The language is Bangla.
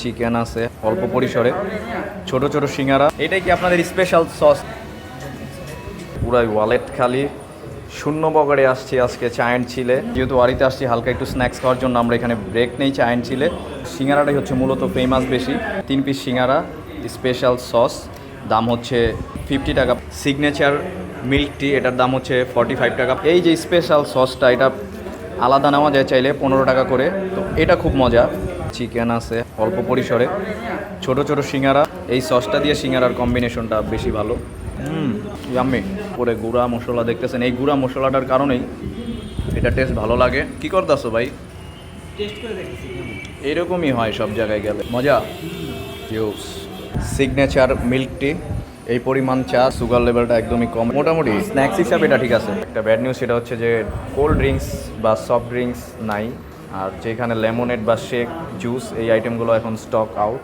চিকেন আছে অল্প পরিসরে, ছোট ছোট সিঙ্গারা। এটাই কি আপনাদের স্পেশাল সস? পুরাই ওয়ালেট খালি, শূন্য পকেটে আসছি আজকে চা অ্যান্ড চিলে। যেহেতু বাড়িতে আসছি হালকা একটু স্ন্যাক্স খাওয়ার জন্য, আমরা এখানে ব্রেক নেই চা অ্যান্ড চিলে। সিঙ্গারাটাই হচ্ছে মূলত ফেমাস বেশি। 3 পিস সিঙ্গারা, স্পেশাল সস, দাম হচ্ছে 50 টাকা। সিগনেচার মিল্ক টি, এটার দাম হচ্ছে 45 টাকা। এই যে স্পেশাল সসটা, এটা আলাদা নেওয়া যায় চাইলে 15 টাকা করে। তো এটা খুব মজা। চিকেন আছে অল্প পরিসরে, ছোট ছোট সিঙ্গারা। এই সসটা দিয়ে সিঙ্গারার কম্বিনেশনটা বেশি ভালো। ইয়াম্মি। পরে গুঁড়া মশলা দেখতেছেন, এই গুঁড়া মশলাটার কারণেই এটা টেস্ট ভালো লাগে। কি করতেছো ভাই? টেস্ট করে দেখেছি। এরকমই হয় সব জায়গায় গেলে, মজা। জুস, সিগনেচার মিল্ক টি, এই পরিমাণ চা, সুগার লেভেলটা একদমই কম। মোটামুটি স্ন্যাক্স হিসাবে এটা ঠিক আছে। একটা ব্যাড নিউজ সেটা হচ্ছে যে কোল্ড ড্রিঙ্কস বা সফট ড্রিঙ্কস নাই, আর যেখানে লেমনেড বা শেক, জুস, এই আইটেমগুলো এখন স্টক আউট।